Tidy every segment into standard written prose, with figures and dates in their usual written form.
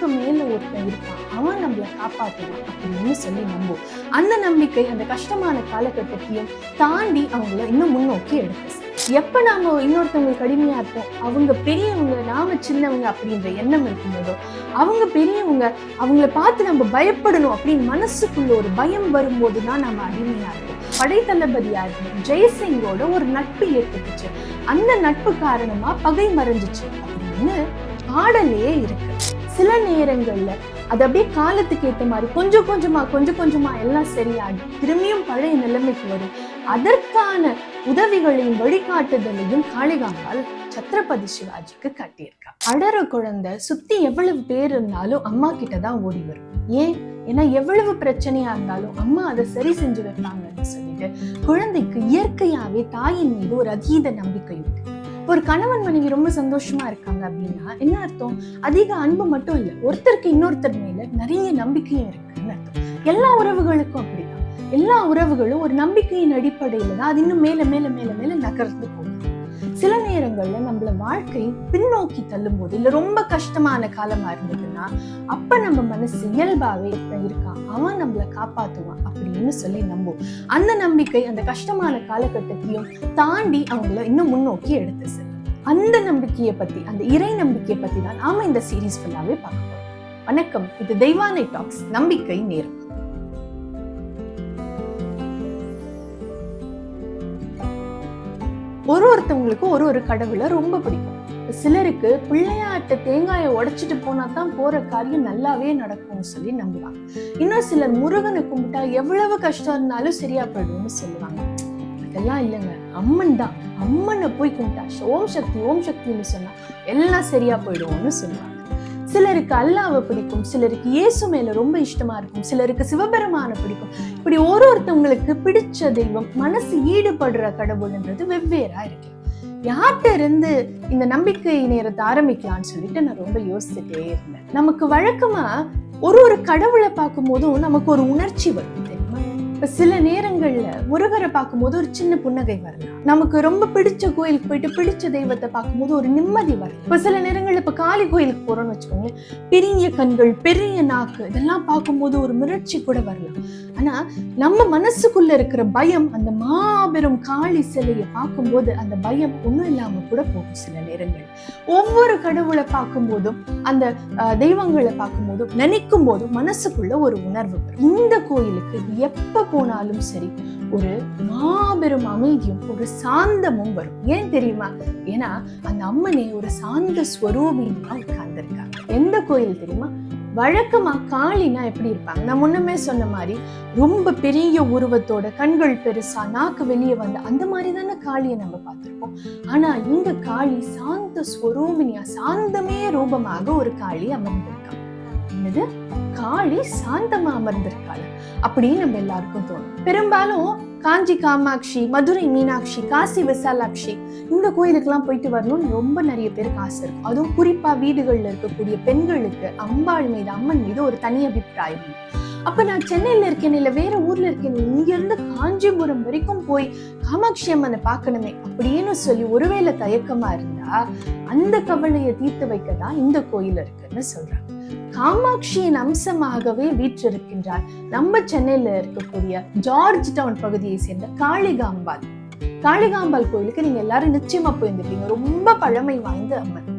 நமக்கு மேல ஒருத்தன் இருக்கான், அவன் நம்மளை காப்பாற்றுவான் அப்படின்னு சொல்லி நம்புவோம். அந்த நம்பிக்கை அந்த கஷ்டமான காலகட்டத்தையும் தாண்டி அவங்கள இன்னும் முன்னோக்கி எடுத்து எப்ப நாம இன்னொருத்தவங்களுக்கு அடிமையா இருப்போம், அவங்க பெரியவங்க நாம சின்னவங்க அப்படின்ற எண்ணம் இருக்கும்போதோ, அவங்க பெரியவங்க அவங்கள பார்த்து நம்ம பயப்படணும் அப்படின்னு மனசுக்குள்ள ஒரு பயம் வரும்போதுதான் நம்ம அடிமையா இருப்போம். படைத்தளபதியா இருக்கும் ஜெய்சிங்கோட ஒரு நட்பு ஏற்பட்டுச்சு. அந்த நட்பு காரணமா பகை மறைஞ்சிச்சு அப்படின்னு பாடலே இருக்கு. சில நேரங்கள்ல அது அப்படியே காலத்துக்கு ஏற்ற மாதிரி கொஞ்சம் கொஞ்சமா எல்லாம் சரியாகி திரும்பியும் பழைய நிலைமைக்கு வரும். அதற்கான உதவிகளையும் வழிகாட்டுதலையும் காளிகாம்பாள் சத்ரபதி சிவாஜிக்கு காட்டியிருக்கா. அடற குழந்தை சுத்தி எவ்வளவு பேர் இருந்தாலும் அம்மா கிட்டதான் ஓடி வரும். ஏன்னா எவ்வளவு பிரச்சனையா இருந்தாலும் அம்மா அதை சரி செஞ்சு வைப்பாங்கன்னு சொல்லிட்டு குழந்தைக்கு இயற்கையாவே தாயின் மீது ஒரு அதீத நம்பிக்கை உண்டு. ஒரு கணவன் மனைவி ரொம்ப சந்தோஷமா இருக்காங்க அப்படின்னா என்ன அர்த்தம்? அதிக அன்பு மட்டும் இல்ல, ஒருத்தருக்கு இன்னொருத்தர் மேல நிறைய நம்பிக்கையும் இருக்குன்னு அர்த்தம். எல்லா உறவுகளுக்கும் அப்படிதான். எல்லா உறவுகளும் ஒரு நம்பிக்கையின் அடிப்படையில தான் அது இன்னும் மேல மேல மேல மேல நகர்ந்து போகுது. சில நேரங்கள்ல நம்மள வாழ்க்கை பின்னோக்கி தள்ளும் போது இல்ல ரொம்ப கஷ்டமான காலமா இருந்ததுன்னா அப்ப நம்ம மனசு இயல்பாவே இருக்கான், அவன் நம்மளை காப்பாத்துவான் அப்படின்னு சொல்லி நம்பும். அந்த நம்பிக்கை அந்த கஷ்டமான காலகட்டத்தையும் தாண்டி அவங்கள இன்னும் முன்னோக்கி எடுத்து செல்லும். அந்த நம்பிக்கையை பத்தி, அந்த இறை நம்பிக்கையை பத்தி தான் நாம இந்த சீரீஸ் ஃபுல்லாவே பார்க்க போறோம். வணக்கம், இது தெய்வானை டாக்ஸ் நம்பிக்கை நேரம். ஒருத்தவங்களுக்கு ஒரு கடவுளை ரொம்ப பிடிக்கும். சிலருக்கு பிள்ளையாட்ட தேங்காயை உடைச்சிட்டு போனா தான் போற காரியம் நல்லாவே நடக்கும்னு சொல்லி நம்புவாங்க. இன்னும் சிலர் முருகனை கும்பிட்டா எவ்வளவு கஷ்டம் இருந்தாலும் சரியா போயிடும்னு சொல்லுவாங்க. அதெல்லாம் இல்லைங்க, அம்மன் தான், அம்மனை போய் கும்பிட்டா ஓம் சக்தின்னு சொன்னா எல்லாம் சரியா போயிடுவோம்னு சொல்லுவாங்க. சிலருக்கு அல்லாவை பிடிக்கும், சிலருக்கு இயேசு மேல ரொம்ப இஷ்டமா இருக்கும், சிலருக்கு சிவபெருமான பிடிக்கும். இப்படி ஒருத்தவங்களுக்கு பிடிச்ச தெய்வம், மனசு ஈடுபடுற கடவுள்ன்றது வெவ்வேறா இருக்கு. யார்கிட்ட இருந்து இந்த நம்பிக்கை நேரத்தை ஆரம்பிக்கலாம்னு சொல்லிட்டு நான் ரொம்ப யோசிச்சுட்டே இருந்தேன். நமக்கு வழக்கமா ஒரு கடவுளை பார்க்கும் போதும் நமக்கு ஒரு உணர்ச்சி வரும். இப்ப சில நேரங்கள்ல முருகரை பார்க்கும் போது ஒரு சின்ன புன்னகை வரலாம். நமக்கு ரொம்ப பிடிச்ச கோயிலுக்கு போயிட்டு பிடிச்ச தெய்வத்தை பார்க்கும் போது ஒரு நிம்மதி வரும். இப்ப சில நேரங்கள்ல இப்ப காளி கோயிலுக்கு போறோம்னு வச்சுக்கோங்க, பெரிய கண்கள், பெரிய நாக்கு, இதெல்லாம் பார்க்கும்போது ஒரு மிரட்சி கூட வரலாம். ஆனா நம்ம மனசுக்குள்ள இருக்கிற பயம், அந்த மாபெரும் காளி சிலையை பார்க்கும்போது அந்த பயம் ஒண்ணும் இல்லாம கூட போகும். சில நேரங்கள் ஒவ்வொரு கடவுளை பார்க்கும் போதும், அந்த தெய்வங்களை பார்க்கும் போதும், நினைக்கும் போதும் மனசுக்குள்ள ஒரு உணர்வு வரும். இந்த கோயிலுக்கு எப்ப போனாலும் சரி ஒரு மாபெரும் அமைதியும் ஒரு சாந்தமும் வரும். ஏன் தெரியுமா? ஏன்னா அந்த அம்மனே ஒரு சாந்த ஸ்வரூபினா உட்கார்ந்துருக்காங்க. எந்த கோயில் தெரியுமா? வழக்கமா காளினா எப்படி இருப்பாங்க? நான் முன்னமே சொன்ன மாதிரி ரொம்ப பெரிய உருவத்தோட, கண்கள் பெருசா, நாக்கு வெளியே வந்த அந்த மாதிரி தானே காளியை நம்ம பார்த்திருப்போம். ஆனா இந்த காளி சாந்த ஸ்வரூபினியா, சாந்தமே ரூபமாக ஒரு காளி அமர்ந்திருக்காங்க. என்னது, காளி சாந்தமா அமர்ந்திருக்காள் அப்படின்னு நம்ம எல்லாருக்கும் தோணும். பெரும்பாலும் காஞ்சி காமாட்சி, மதுரை மீனாட்சி, காசி விசாலாட்சி, இந்த கோயிலுக்கெல்லாம் போயிட்டு வரணும்னு ரொம்ப நிறைய பேருக்கு ஆசை இருக்கும். அதுவும் குறிப்பா வீடுகள்ல இருக்கக்கூடிய பெண்களுக்கு அம்பாள் மீது, அம்மன் மீது ஒரு தனி அபிப்பிராயம். அப்ப நான் சென்னையில இருக்கேன், இல்ல வேற ஊர்ல இருக்கேன், இங்க இருந்து காஞ்சிபுரம் வரைக்கும் போய் காமாட்சி அம்மனை பார்க்கணுமே அப்படின்னு சொல்லி ஒருவேளை தயக்கமா இருந்தா அந்த கவலையை தீர்த்து வைக்கதான் இந்த கோயில் இருக்குன்னு சொல்றாங்க. காமாட்சியின் அம்சமாகவே வீற்றிருக்கின்றார் நம்ம சென்னையில இருக்கக்கூடிய ஜார்ஜ் டவுன் பகுதியை சேர்ந்த காளிகாம்பாள். காளிகாம்பாள் கோயிலுக்கு நீங்க எல்லாரும் நிச்சயமா போயிருந்திருப்பீங்க. ரொம்ப பழமை வாய்ந்த அம்மன்.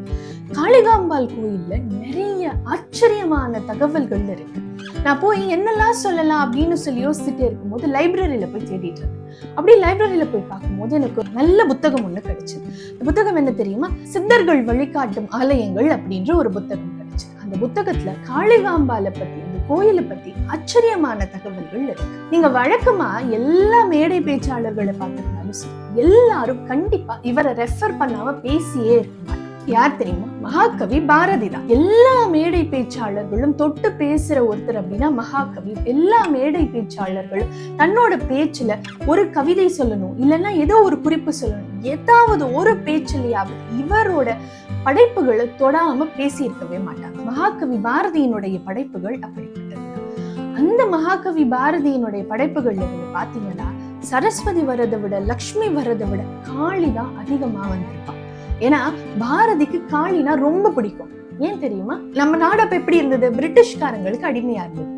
காளிகாம்பாள் கோயில்ல நிறைய ஆச்சரியமான தகவல்கள் இருக்கு. நான் போய் என்னெல்லாம் சொல்லலாம் அப்படின்னு சொல்லி யோசிச்சுட்டே இருக்கும்போது லைப்ரரியில போய் தேடிட்டு இருக்கேன். அப்படி லைப்ரரியில போய் பார்க்கும்போது எனக்கு ஒரு நல்ல புத்தகம் ஒண்ணு கிடைச்சது. புத்தகம் என்ன தெரியுமா? சித்தர்கள் வழிகாட்டும் ஆலயங்கள் அப்படின்ற ஒரு புத்தகம் கிடைச்சது. அந்த புத்தகத்துல காளிகாம்பாலை பத்தி, அந்த கோயிலை பத்தி ஆச்சரியமான தகவல்கள் இருக்கு. நீங்க வழக்கமா எல்லா மேடை பேச்சாளர்களை பார்த்திருந்தாலும் எல்லாரும் கண்டிப்பா இவரை ரெஃபர் பண்ணாம பேசியே இருக்க. யார் தெரியுமா? மகாகவி பாரதி தான். எல்லா மேடை பேச்சாளர்களும் தொட்டு பேசுற ஒருத்தர் அப்படின்னா மகாகவி. எல்லா மேடை பேச்சாளர்களும் தன்னோட பேச்சுல ஒரு கவிதை சொல்லணும், இல்லைன்னா ஏதோ ஒரு குறிப்பு சொல்லணும், ஏதாவது ஒரு பேச்சிலையாவது இவரோட படைப்புகளை தொடாம பேசி இருக்கவே மாட்டாங்க. மகாகவி பாரதியினுடைய படைப்புகள் அப்படிப்பட்டது. அந்த மகாகவி பாரதியினுடைய படைப்புகள்ல நீங்க பாத்தீங்கன்னா சரஸ்வதி வரதை விட, லக்ஷ்மி வரதை விட காளி தான் அதிகமா வந்திருப்பான். ஏன்னா பாரதிக்கு காளினா ரொம்ப பிடிக்கும். ஏன் தெரியுமா? நம்ம நாடு அப்ப எப்படி இருந்தது? பிரிட்டிஷ்காரங்களுக்கு அடிமையா இருந்தது.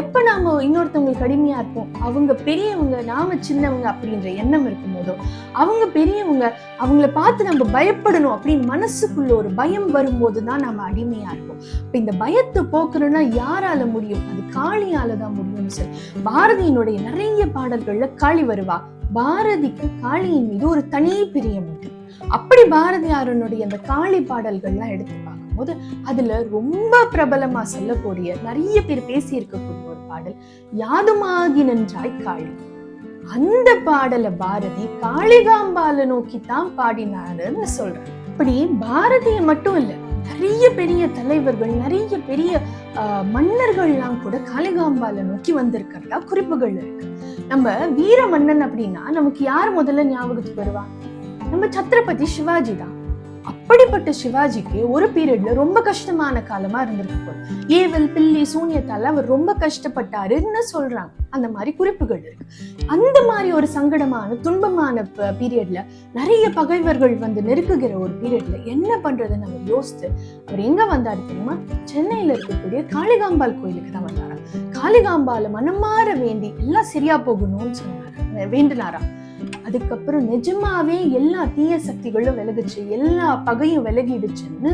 எப்ப நாம இன்னொருத்தவங்களுக்கு அடிமையா இருப்போம், அவங்க பெரியவங்க நாம சின்னவங்க அப்படின்ற எண்ணம் இருக்கும் போதோ, அவங்க பெரியவங்க அவங்கள பார்த்து நம்ம பயப்படணும் அப்படின்னு மனசுக்குள்ள ஒரு பயம் வரும்போதுதான் நம்ம அடிமையா இருப்போம். இப்ப இந்த பயத்தை போக்கணும்னா யாரால முடியும்? அது காளியால தான் முடியும்னு சொல்லி பாரதியினுடைய நிறைய பாடல்கள்ல காளி வருவா. பாரதிக்கு காளியின் மீது ஒரு தனி பிரியம் உண்டு. அப்படி பாரதியாரனுடைய அந்த காளி பாடல்கள்லாம் எடுத்து பார்க்கும்போது அதுல ரொம்ப பிரபலமா சொல்லக்கூடிய நிறைய பேர் பேசி இருக்கக்கூடிய ஒரு பாடல் யாதுமாகி நின்றாய் காளி. அந்த பாடலை பாரதி காளிகாம்பால நோக்கித்தான் பாடினாருன்னு சொல்றேன். இப்படி பாரதிய மட்டும் இல்ல, நிறைய பெரிய தலைவர்கள், நிறைய பெரிய மன்னர்கள்லாம் கூட காளிகாம்பால நோக்கி வந்திருக்கிறதா குறிப்புகள் இருக்கு. நம்ம வீர மன்னன் அப்படின்னா நமக்கு யார் முதல்ல ஞாபகத்துக்கு வருவா? நம்ம சத்ரபதி சிவாஜி தான். அப்படிப்பட்ட சிவாஜிக்கு ஒரு பீரியட்ல ரொம்ப கஷ்டமான காலமா இருந்திருக்கு போல. ஏவல் பில்லி சூன்யத்தால அவர் ரொம்ப கஷ்டப்பட்டாருன்னு சொல்றாங்க. அந்த மாதிரி குறிப்புகள் இருக்கு. அந்த மாதிரி ஒரு சங்கடமான துன்பமான பீரியட்ல நிறைய பகைவர்கள் வந்து நெருக்குகிற ஒரு பீரியட்ல என்ன பண்றதுன்னு அவர் யோசித்து அவர் எங்க வந்தாரு தெரியுமா? சென்னையில இருக்கக்கூடிய காளிகாம்பாள் கோயிலுக்கு தான் வந்தாரா. காளிகாம்பால மனமாற வேண்டி எல்லாம் சரியா போகணும்னு சொன்னாரு, வேண்டினாராம். அதுக்கப்புறம் நிஜமாவே எல்லா தீய சக்திகளும் விலகுச்சு, எல்லா பகையும் விலகிடுச்சுன்னு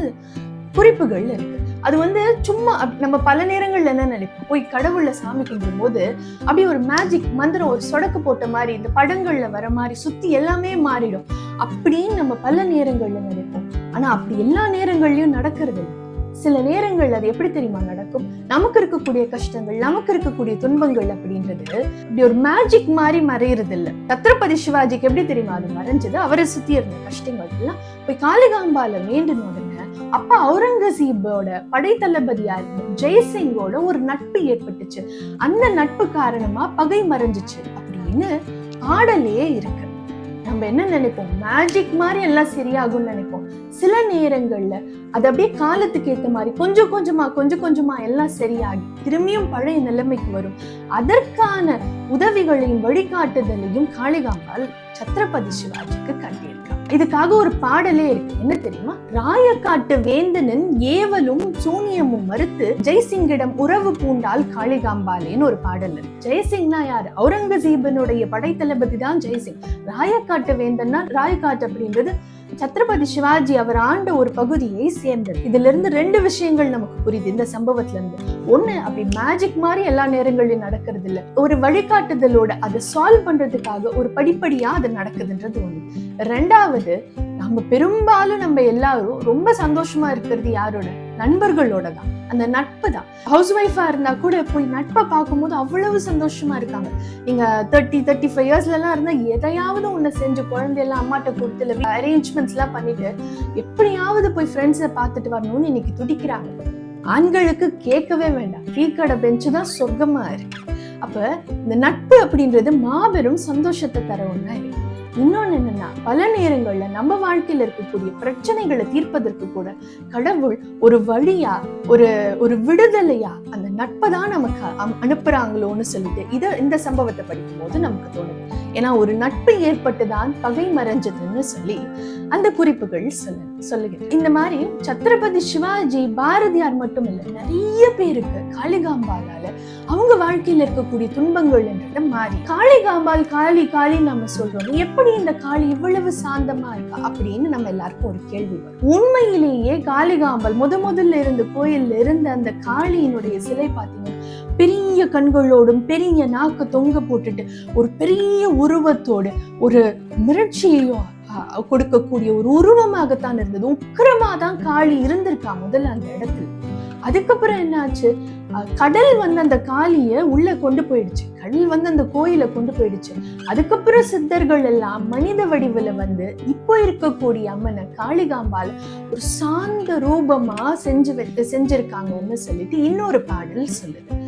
குறிப்புகள் இருக்கு. அது வந்து சும்மா நம்ம பல நேரங்கள்ல என்ன நினைப்போம், போய் கடவுள்ல சாமி கும்பிடும் போது அப்படியே ஒரு மேஜிக் மந்திரம் ஒரு சொடக்கு போட்ட மாதிரி இந்த படங்கள்ல வர மாதிரி சுத்தி எல்லாமே மாறிடும் அப்படின்னு நம்ம பல நேரங்கள்ல நினைப்போம். ஆனா அப்படி எல்லா நேரங்கள்லயும் நடக்கிறது இல்லை. சில நேரங்கள் அது எப்படி தெரியுமா நடக்கும்? நமக்கு இருக்கக்கூடிய கஷ்டங்கள், நமக்கு இருக்கக்கூடிய துன்பங்கள் அப்படின்றது இப்படி ஒரு மேஜிக் மாதிரி மறையிறது இல்ல. சத்ரபதி சிவாஜிக்கு எப்படி தெரியுமா அது மறைஞ்சது? அவரை சுத்தி இருந்த கஷ்டங்கள் எல்லாம் போய் காளிகாம்பால வேண்டின உடனே அப்ப அவுரங்கசீபோட படைத்தளபதியா இருந்த ஜெய்சிங்கோட ஒரு நட்பு ஏற்பட்டுச்சு. அந்த நட்பு காரணமா பகை மறைஞ்சிச்சு அப்படின்னு பாடலே இருக்கு. நம்ம என்ன நினைப்போம், மேஜிக் மாதிரி எல்லாம் சரியாகும்னு நினைப்போம். சில நேரங்கள்ல அது அப்படியே காலத்துக்கு ஏத்த மாதிரி கொஞ்சம் கொஞ்சமா எல்லாம் சரியாகி திரும்பியும் பழைய நிலைமைக்கு வரும். அதற்கான உதவிகளையும் வழிகாட்டுதலையும் காளிகாம்பாள் சத்ரபதி சிவாஜிக்கு கண்டிருக்காங்க. இதுக்காக ஒரு பாடலே இருக்கு. என்ன தெரியுமா? ராயக்காட்டு வேந்தனின் ஏவலும் சூனியமும் மறுத்து ஜெய்சிங்கிடம் உறவு பூண்டால் காளிகாம்பாலேன்னு ஒரு பாடல் இருக்கு. ஜெய்சிங்னா யாரு? அவுரங்கசீபனுடைய படைத்தளபதி தான் ஜெய்சிங். ராயக்காட்டு வேந்தன்னா, ராயக்காட்டு அப்படின்றது சத்ரபதி சிவாஜி அவர் ஆண்ட ஒரு பகுதியை சேர்ந்தது. இதுல இருந்து ரெண்டு விஷயங்கள் நமக்கு புரியுது இந்த சம்பவத்துல இருந்து. ஒண்ணு, அப்படி மேஜிக் மாதிரி எல்லா நேரங்களிலும் நடக்கிறது இல்ல, ஒரு வழிகாட்டுதலோட அதை சால்வ் பண்றதுக்காக ஒரு படிப்படியா அது நடக்குதுன்றது ஒண்ணு. ரெண்டாவது, நம்ம பெரும்பாலும் நம்ம எல்லாரும் ரொம்ப சந்தோஷமா இருக்கிறது யாரோட? நண்பர்களோட தான். அந்த நட்பு தான். ஹவுஸ் ஒய்ஃபா இருந்தா கூட போய் நட்பை பார்க்கும்போது அவ்வளவு சந்தோஷமா இருக்காங்க. நீங்க 35 இயர்ஸ்ல எல்லாம் இருந்தா எதையாவது ஒண்ணு செஞ்சு குழந்தையெல்லாம் அம்மாட்ட கொடுத்து அரேஞ்ச்மெண்ட்ஸ் எல்லாம் பண்ணிட்டு எப்படியாவது போய் ஃப்ரெண்ட்ஸை பார்த்துட்டு வரணும்னு இன்னைக்கு துடிக்கிறாங்க. ஆண்களுக்கு கேட்கவே வேண்டாம், டீ கடை பெஞ்சு தான் சொர்க்கமா இருக்கு. அப்ப இந்த நட்பு அப்படின்றது மாபெரும் சந்தோஷத்தை தர ஒண்ணா இருக்கு. இன்னொன்னு என்னன்னா, பல நேரங்கள்ல நம்ம வாழ்க்கையில இருக்கக்கூடிய பிரச்சனைகளை தீர்ப்பதற்கு கூட கடவுள் ஒரு வழியா, ஒரு விடுதலையா அந்த நட்பை தான் நமக்கு அனுப்புறாங்களோன்னு சொல்லிட்டு இந்த சம்பவத்தை படிக்கும் போது நமக்கு தோணுது. ஏன்னா ஒரு நட்பு ஏற்பட்டுதான் பகை மறைஞ்சதுன்னு சொல்லி அந்த குறிப்புகள் சொல்லுகிறது. இந்த மாதிரி சத்ரபதி சிவாஜி, பாரதியார் மட்டும் இல்ல, நிறைய பேருக்கு காளிகாம்பாலால அவங்க வாழ்க்கையில இருக்கக்கூடிய துன்பங்கள் என்றது மாறி காளிகாம்பால் காளி நம்ம சொல்றோம். எப்படி இந்த காளி இவ்வளவு சாந்தமா இருக்கா அப்படின்னு நம்ம எல்லாருக்கும் ஒரு கேள்வி வரும். உண்மையிலேயே காளிகாம்பால் முதல்ல இருந்த கோயில்ல இருந்த அந்த காளியினுடைய சிலை பார்த்தீங்கன்னா பெரிய கண்களோடும் பெரிய நாக்கு தொங்க போட்டுட்டு ஒரு பெரிய உருவத்தோடு ஒரு மிரட்சியையும் கொடுக்கக்கூடிய ஒரு உருவமாகத்தான் இருந்தது. உக்கிரமா தான் காளி இருந்திருக்கா முதல்ல அந்த இடத்துல. அதுக்கப்புறம் என்னாச்சு, கடல் வந்து அந்த காளிய உள்ள கொண்டு போயிடுச்சு, கடல் வந்து அந்த கோயிலை கொண்டு போயிடுச்சு. அதுக்கப்புறம் சித்தர்கள் எல்லாம் மனித வடிவுல வந்து இப்போ இருக்கக்கூடிய அம்மனை காளிகாம்பால ஒரு சாந்த ரூபமா செஞ்சிருக்காங்கன்னு சொல்லிட்டு இன்னொரு பாடல் சொல்லுது.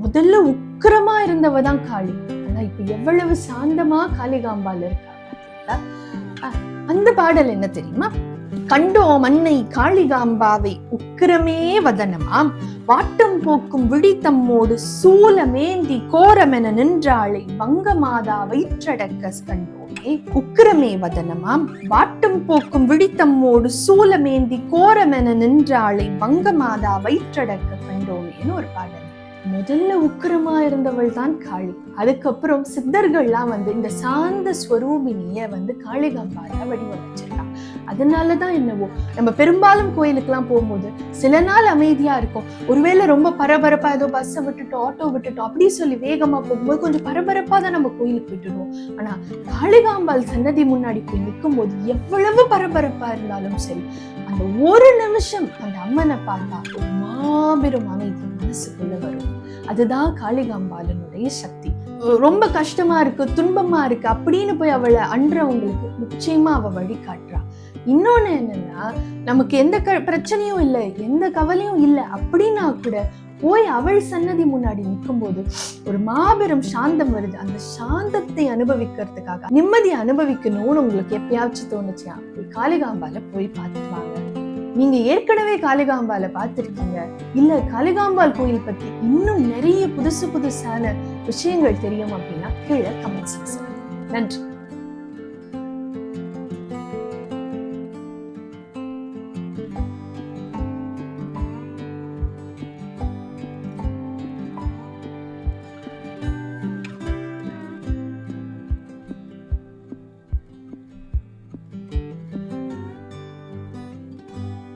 முதல்ல உக்கிரமா இருந்தவதான் காளி, ஆனா இப்ப எவ்வளவு சாந்தமா காளிகாம்பால இருக்கா. அந்த பாடல் என்ன தெரியுமா? கண்டோம் அன்னை காளிகாம்பாவை உக்கிரமே வதனமாம் வாட்டம் போக்கும் விழித்தம்மோடு சூலமேந்தி கோரமென நின்றாளை வங்கமாதா வயிற்றடக்க கண்டோமே உக்கிரமே வதனமாம் வாட்டம் போக்கும் விடித்தம்மோடு சூலமேந்தி கோரமென நின்றாளை வங்கமாதா வயிற்றடக்க கண்டோமேன்னு ஒரு பாடல். முதல்ல உக்கிரமா இருந்தவள் தான் காளி. அதுக்கப்புறம் சித்தர்கள்லாம் இந்த சாந்த ஸ்வரூபினிய காளிகாம்பால வடிவமைச்சிருக்காங்க. அதனாலதான் என்னவோ நம்ம பெரும்பாலும் கோயிலுக்கெல்லாம் போகும்போது சில நாள் அமைதியா இருக்கும். ஒருவேளை ரொம்ப பரபரப்பா ஏதோ பஸ்ஸை விட்டுட்டோம், ஆட்டோ விட்டுட்டோம் அப்படி சொல்லி வேகமா போகும்போது கொஞ்சம் பரபரப்பா தான் நம்ம கோயிலுக்கு போயிட்டுருவோம். ஆனா காளிகாம்பாள் சன்னதி முன்னாடி போய் நிற்கும் போது எவ்வளவு பரபரப்பா இருந்தாலும் சரி, அந்த ஒரு நிமிஷம் அந்த அம்மனை பார்த்தா ஒரு மாபெரும் அமைதி மனசுக்குள்ள வரும். அதுதான் காளிகாம்பாளனுடைய சக்தி. ரொம்ப கஷ்டமா இருக்கு, துன்பமா இருக்கு அப்படின்னு போய் அவளை அன்றவங்களுக்கு நிச்சயமா அவ வழி காட்டுறா. இன்னொன்னு என்னன்னா, நமக்கு எந்த பிரச்சனையும் இல்லை, எந்த கவலையும் இல்லை அப்படின்னா கூட போய் அவள் சன்னதி முன்னாடி நிற்கும் போது ஒரு மாபெரும் சாந்தம் வருது. அந்த சாந்தத்தை அனுபவிக்கிறதுக்காக, நிம்மதியை அனுபவிக்கணும்னு உங்களுக்கு எப்பயாச்சும் தோணுச்சா, காளிகாம்பால போய் பார்த்துட்டு வாங்க. நீங்க ஏற்கனவே காளிகாம்பால பார்த்திருக்கீங்க, இல்ல காளிகாம்பாள் கோயில் பத்தி இன்னும் நிறைய புதுசான விஷயங்கள் தெரியும் அப்படின்னா கீழே கமெண்ட்ஸ். நன்றி.